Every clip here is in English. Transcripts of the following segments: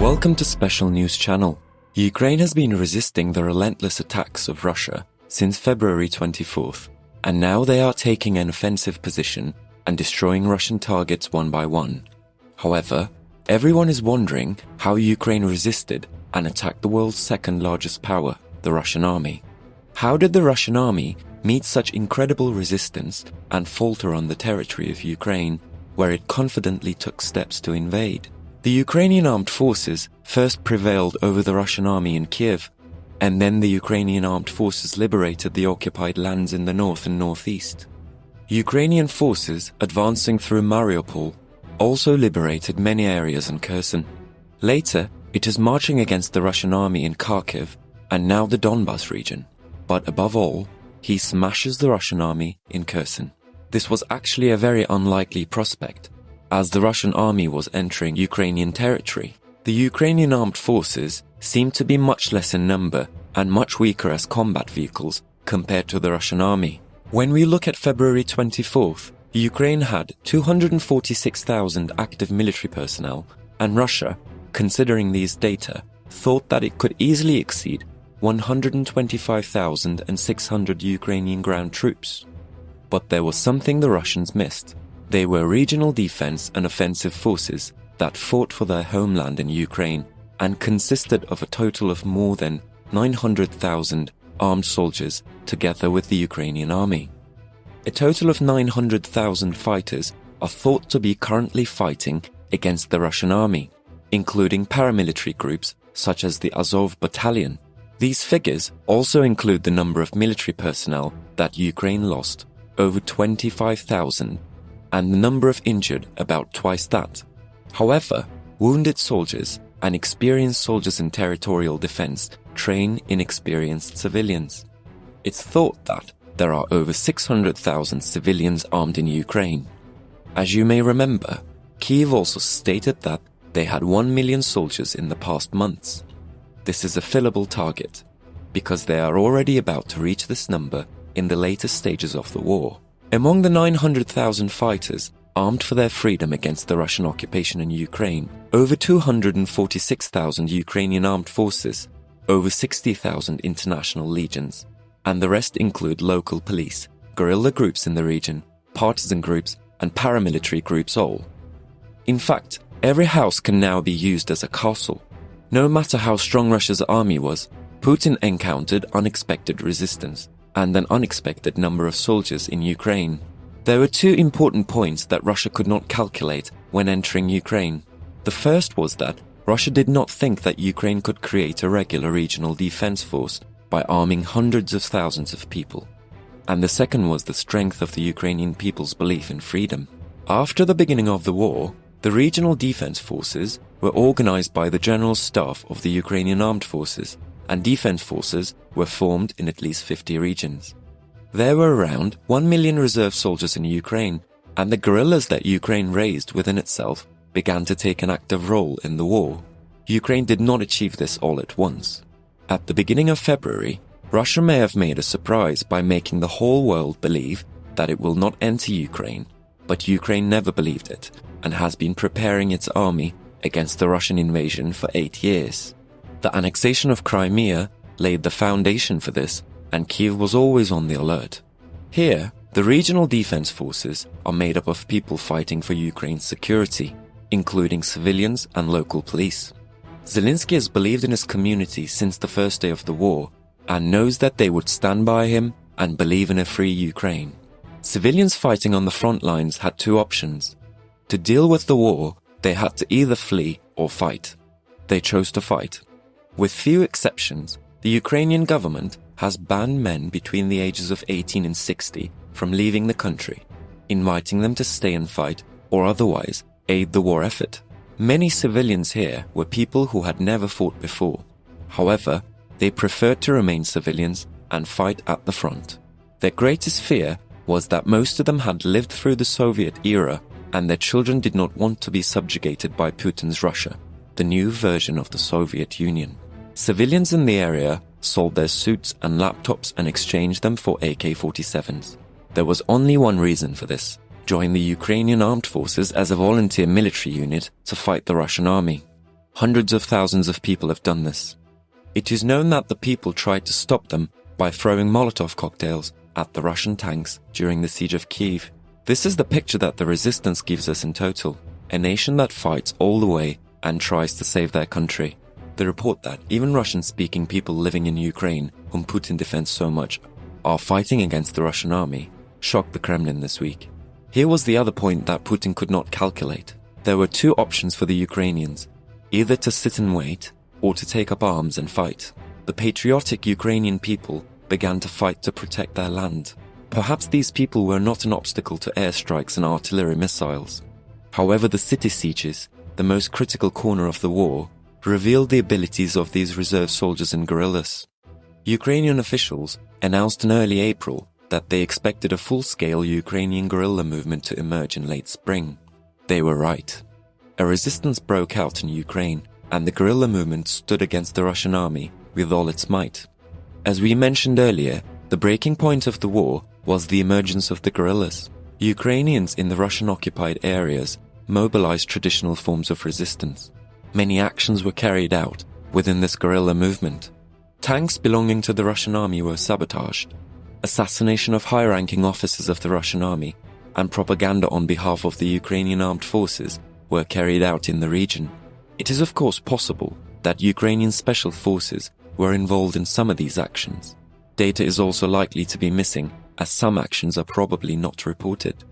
Welcome to Special News Channel. Ukraine has been resisting the relentless attacks of Russia since February 24th, and now they are taking an offensive position and destroying Russian targets one by one. However, everyone is wondering how Ukraine resisted and attacked the world's second largest power, the Russian army. How did the Russian army meet such incredible resistance and falter on the territory of Ukraine, where it confidently took steps to invade? The Ukrainian armed forces first prevailed over the Russian army in Kiev, and then the Ukrainian armed forces liberated the occupied lands in the north and northeast. Ukrainian forces advancing through Mariupol also liberated many areas in Kherson. Later, it is marching against the Russian army in Kharkiv and now the Donbas region. But above all, he smashes the Russian army in Kherson. This was actually a very unlikely prospect, as the Russian army was entering Ukrainian territory. The Ukrainian armed forces seemed to be much less in number and much weaker as combat vehicles compared to the Russian army. When we look at February 24th, Ukraine had 246,000 active military personnel, and Russia, considering these data, thought that it could easily exceed 125,600 Ukrainian ground troops. But there was something the Russians missed. They were regional defense and offensive forces that fought for their homeland in Ukraine and consisted of a total of more than 900,000 armed soldiers together with the Ukrainian army. A total of 900,000 fighters are thought to be currently fighting against the Russian army, including paramilitary groups such as the Azov Battalion. These figures also include the number of military personnel that Ukraine lost, over 25,000, and the number of injured about twice that. However, wounded soldiers and experienced soldiers in territorial defense train inexperienced civilians. It's thought that there are over 600,000 civilians armed in Ukraine. As you may remember, Kyiv also stated that they had 1 million soldiers in the past months. This is a fillable target, because they are already about to reach this number in the later stages of the war. Among the 900,000 fighters armed for their freedom against the Russian occupation in Ukraine, over 246,000 Ukrainian armed forces, over 60,000 international legions, and the rest include local police, guerrilla groups in the region, partisan groups, and paramilitary groups all. In fact, every house can now be used as a castle. No matter how strong Russia's army was, Putin encountered unexpected resistance and an unexpected number of soldiers in Ukraine. There were two important points that Russia could not calculate when entering Ukraine. The first was that Russia did not think that Ukraine could create a regular regional defense force by arming hundreds of thousands of people. And the second was the strength of the Ukrainian people's belief in freedom. After the beginning of the war, the regional defense forces were organized by the general staff of the Ukrainian armed forces, and defense forces were formed in at least 50 regions. There were around 1 million reserve soldiers in Ukraine, and the guerrillas that Ukraine raised within itself began to take an active role in the war. Ukraine did not achieve this all at once. At the beginning of February, Russia may have made a surprise by making the whole world believe that it will not enter Ukraine, but Ukraine never believed it and has been preparing its army against the Russian invasion for 8 years. The annexation of Crimea laid the foundation for this, and Kyiv was always on the alert. Here, the regional defense forces are made up of people fighting for Ukraine's security, including civilians and local police. Zelensky has believed in his community since the first day of the war and knows that they would stand by him and believe in a free Ukraine. Civilians fighting on the front lines had two options. To deal with the war, they had to either flee or fight. They chose to fight. With few exceptions, the Ukrainian government has banned men between the ages of 18 and 60 from leaving the country, inviting them to stay and fight or otherwise aid the war effort. Many civilians here were people who had never fought before. However, they preferred to remain civilians and fight at the front. Their greatest fear was that most of them had lived through the Soviet era and their children did not want to be subjugated by Putin's Russia, the new version of the Soviet Union. Civilians in the area sold their suits and laptops and exchanged them for AK-47s. There was only one reason for this: join the Ukrainian armed forces as a volunteer military unit to fight the Russian army. Hundreds of thousands of people have done this. It is known that the people tried to stop them by throwing Molotov cocktails at the Russian tanks during the siege of Kiev. This is the picture that the resistance gives us in total, a nation that fights all the way and tries to save their country. The report that even Russian-speaking people living in Ukraine, whom Putin defends so much, are fighting against the Russian army, shocked the Kremlin this week. Here was the other point that Putin could not calculate. There were two options for the Ukrainians, either to sit and wait or to take up arms and fight. The patriotic Ukrainian people began to fight to protect their land. Perhaps these people were not an obstacle to airstrikes and artillery missiles. However, the city sieges, the most critical corner of the war, revealed the abilities of these reserve soldiers and guerrillas. Ukrainian officials announced in early April that they expected a full-scale Ukrainian guerrilla movement to emerge in late spring. They were right. A resistance broke out in Ukraine, and the guerrilla movement stood against the Russian army with all its might. As we mentioned earlier, the breaking point of the war was the emergence of the guerrillas. Ukrainians in the Russian-occupied areas mobilized traditional forms of resistance. Many actions were carried out within this guerrilla movement. Tanks belonging to the Russian army were sabotaged. Assassination of high-ranking officers of the Russian army and propaganda on behalf of the Ukrainian armed forces were carried out in the region. It is of course possible that Ukrainian special forces were involved in some of these actions. Data is also likely to be missing, as some actions are probably not reported.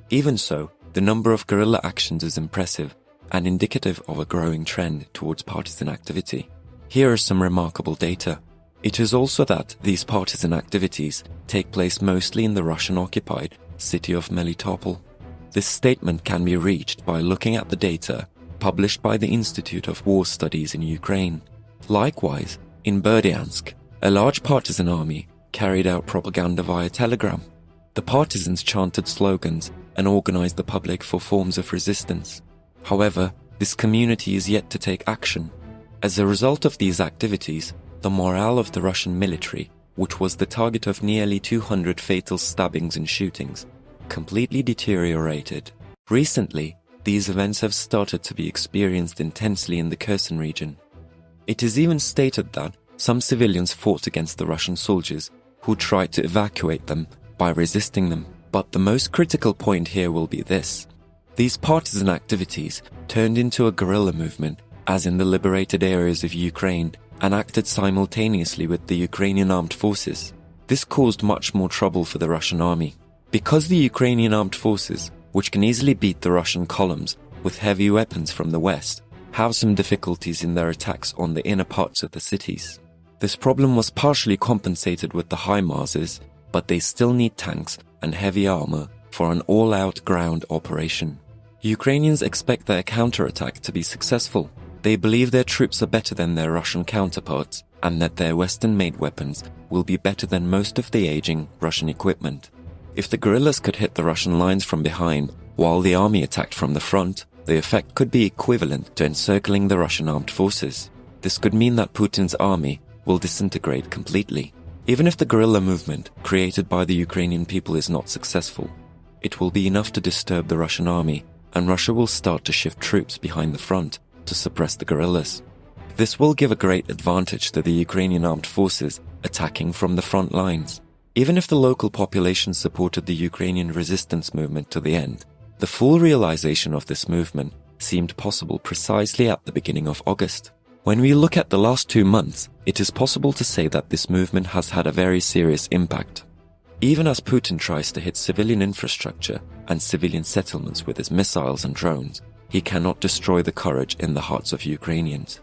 Even so, the number of guerrilla actions is impressive and indicative of a growing trend towards partisan activity. Here are some remarkable data. It is also that these partisan activities take place mostly in the Russian-occupied city of Melitopol. This statement can be reached by looking at the data published by the Institute of War Studies in Ukraine. Likewise, in Berdyansk, a large partisan army carried out propaganda via telegram. The partisans chanted slogans and organized the public for forms of resistance. However, this community is yet to take action. As a result of these activities, the morale of the Russian military, which was the target of nearly 200 fatal stabbings and shootings, completely deteriorated. Recently, these events have started to be experienced intensely in the Kherson region. It is even stated that some civilians fought against the Russian soldiers who tried to evacuate them by resisting them. But the most critical point here will be this. These partisan activities turned into a guerrilla movement, as in the liberated areas of Ukraine, and acted simultaneously with the Ukrainian armed forces. This caused much more trouble for the Russian army. Because the Ukrainian armed forces, which can easily beat the Russian columns with heavy weapons from the west, have some difficulties in their attacks on the inner parts of the cities. This problem was partially compensated with the HIMARSs, but they still need tanks and heavy armor for an all-out ground operation. Ukrainians expect their counterattack to be successful. They believe their troops are better than their Russian counterparts and that their Western-made weapons will be better than most of the aging Russian equipment. If the guerrillas could hit the Russian lines from behind while the army attacked from the front, the effect could be equivalent to encircling the Russian armed forces. This could mean that Putin's army will disintegrate completely. Even if the guerrilla movement created by the Ukrainian people is not successful, it will be enough to disturb the Russian army, and Russia will start to shift troops behind the front to suppress the guerrillas. This will give a great advantage to the Ukrainian armed forces attacking from the front lines. Even if the local population supported the Ukrainian resistance movement to the end, the full realization of this movement seemed possible precisely at the beginning of August. When we look at the last 2 months, it is possible to say that this movement has had a very serious impact. Even as Putin tries to hit civilian infrastructure and civilian settlements with his missiles and drones, he cannot destroy the courage in the hearts of Ukrainians.